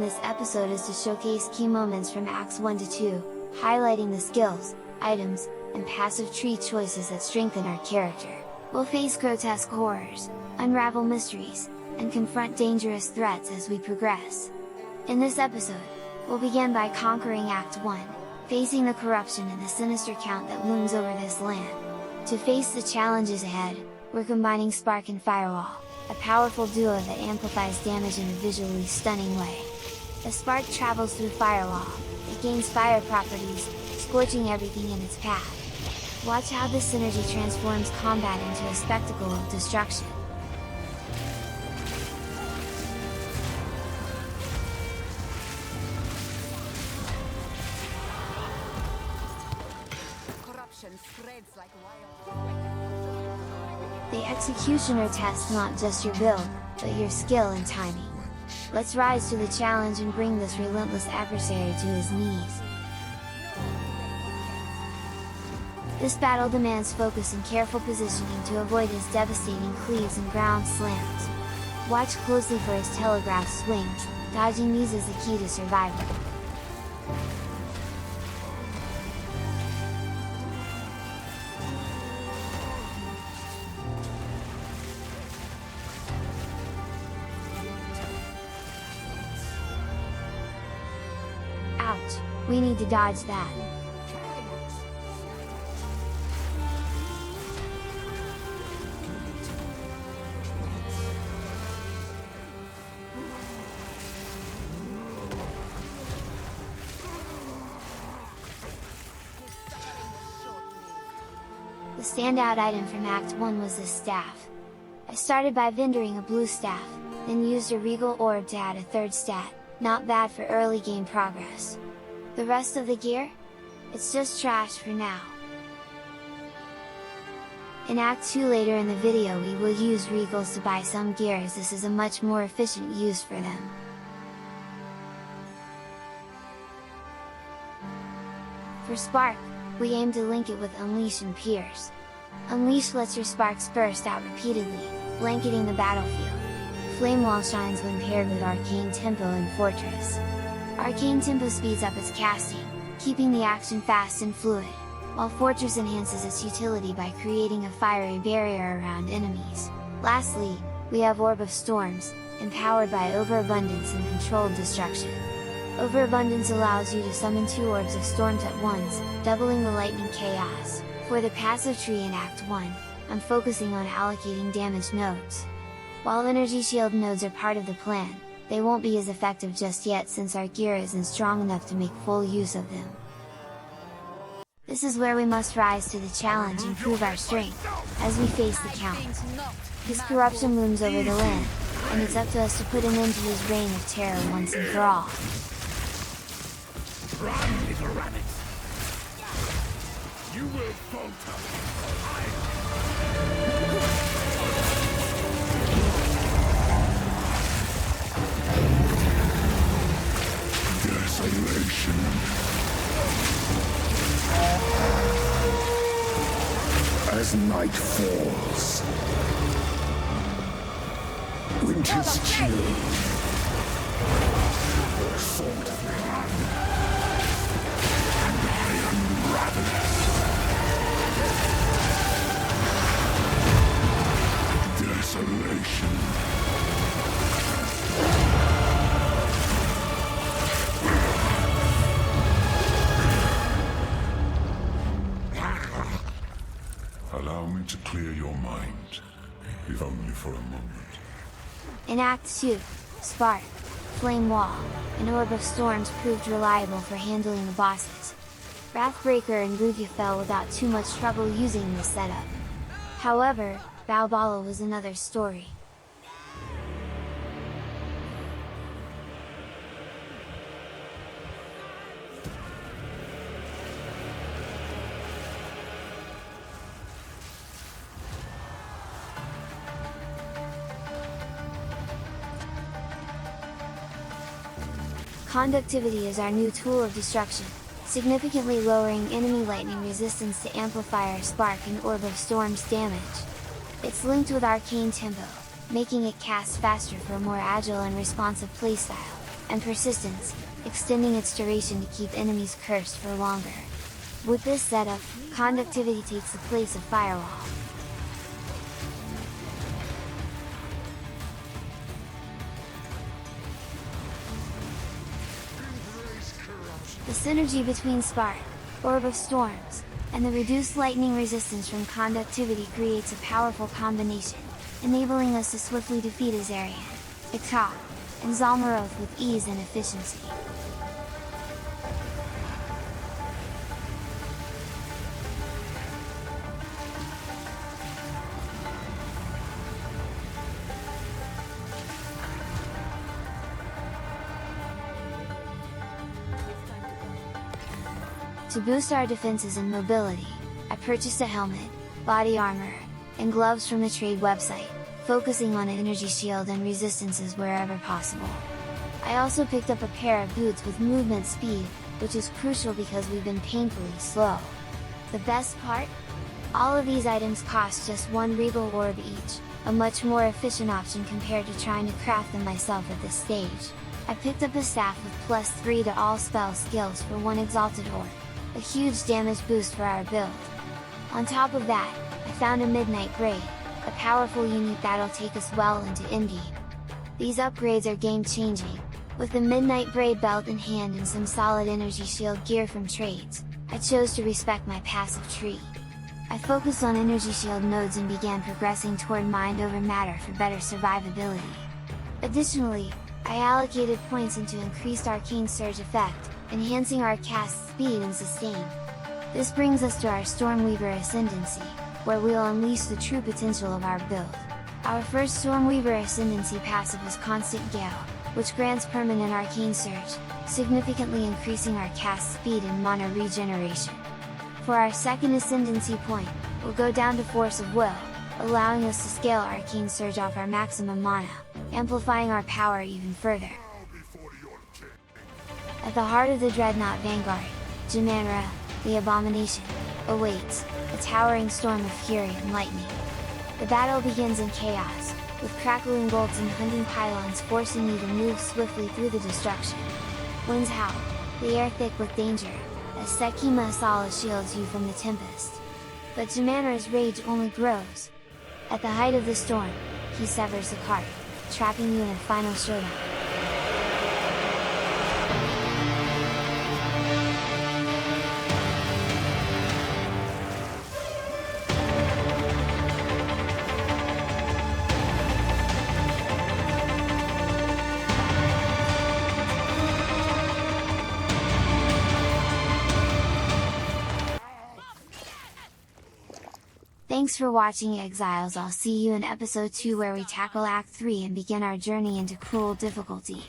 this episode is to showcase key moments from Acts 1 to 2, highlighting the skills, items, and passive tree choices that strengthen our character. We'll face grotesque horrors, unravel mysteries, and confront dangerous threats as we progress. In this episode, we'll begin by conquering Act 1, facing the corruption and the sinister count that looms over this land. To face the challenges ahead, we're combining Spark and Firewall, a powerful duo that amplifies damage in a visually stunning way. As Spark travels through Firewall, it gains fire properties, scorching everything in its path. Watch how this synergy transforms combat into a spectacle of destruction. The Executioner tests not just your build, but your skill and timing. Let's rise to the challenge and bring this relentless adversary to his knees. This battle demands focus and careful positioning to avoid his devastating cleaves and ground slams. Watch closely for his telegraph swings, dodging these is the key to survival. Ouch! We need to dodge that. The standout item from Act 1 was this staff. I started by vendoring a blue staff, then used a regal orb to add a third stat. Not bad for early game progress. The rest of the gear? It's just trash for now. In Act 2 later in the video we will use regals to buy some gear as this is a much more efficient use for them. For Spark, we aim to link it with Unleash and Pierce. Unleash lets your sparks burst out repeatedly, blanketing the battlefield. Flame Wall shines when paired with Arcane Tempo and Fortress. Arcane Tempo speeds up its casting, keeping the action fast and fluid, while Fortress enhances its utility by creating a fiery barrier around enemies. Lastly, we have Orb of Storms, empowered by Overabundance and Controlled Destruction. Overabundance allows you to summon 2 Orbs of Storms at once, doubling the lightning chaos. For the passive tree in Act 1, I'm focusing on allocating damage nodes. While energy shield nodes are part of the plan, they won't be as effective just yet since our gear isn't strong enough to make full use of them. This is where we must rise to the challenge and prove our strength, as we face the count. His corruption looms over the land, and it's up to us to put an end to his reign of terror once and for all. Run, little rabbit! You will falter! Desolation. As night falls, winter's chill, salt of blood, and iron ravenous. Desolation. Allow me to clear your mind, if only for a moment. In Act 2, Spark, Flame Wall, and Orb of Storms proved reliable for handling the bosses. Wrathbreaker and Rugia fell without too much trouble using this setup. However, Balbala was another story. Conductivity is our new tool of destruction, significantly lowering enemy lightning resistance to amplify our Spark and Orb of Storms damage. It's linked with Arcane Tempo, making it cast faster for a more agile and responsive playstyle. and Persistence, extending its duration to keep enemies cursed for longer. With this setup, Conductivity takes the place of Firewall. The synergy between Spark, Orb of Storms, and the reduced lightning resistance from Conductivity creates a powerful combination, enabling us to swiftly defeat Azarian, Iktok, and Zalmaroth with ease and efficiency. To boost our defenses and mobility, I purchased a helmet, body armor, and gloves from the trade website, focusing on energy shield and resistances wherever possible. I also picked up a pair of boots with movement speed, which is crucial because we've been painfully slow. The best part? All of these items cost just one Regal Orb each, a much more efficient option compared to trying to craft them myself at this stage. I picked up a staff with +3 to all spell skills for one Exalted Orb, a huge damage boost for our build. On top of that, I found a Midnight Braid, a powerful unit that'll take us well into endgame. These upgrades are game-changing. With the Midnight Braid belt in hand and some solid energy shield gear from trades, I chose to respect my passive tree. I focused on energy shield nodes and began progressing toward Mind over Matter for better survivability. Additionally, I allocated points into increased Arcane Surge effect, enhancing our cast speed and sustain. This brings us to our Stormweaver Ascendancy, where we'll unleash the true potential of our build. Our first Stormweaver Ascendancy passive is Constant Gale, which grants permanent Arcane Surge, significantly increasing our cast speed and mana regeneration. For our second Ascendancy point, we'll go down to Force of Will, allowing us to scale Arcane Surge off our maximum mana, amplifying our power even further. At the heart of the Dreadnought Vanguard, Jimanra, the Abomination, awaits, a towering storm of fury and lightning. The battle begins in chaos, with crackling bolts and hunting pylons forcing you to move swiftly through the destruction. Winds howl, the air thick with danger, as Sekima Asala shields you from the tempest. But Jimanra's rage only grows. At the height of the storm, he severs the cart, trapping you in a final showdown. Thanks for watching, Exiles. I'll see you in episode 2 where we tackle Act 3 and begin our journey into cruel difficulty.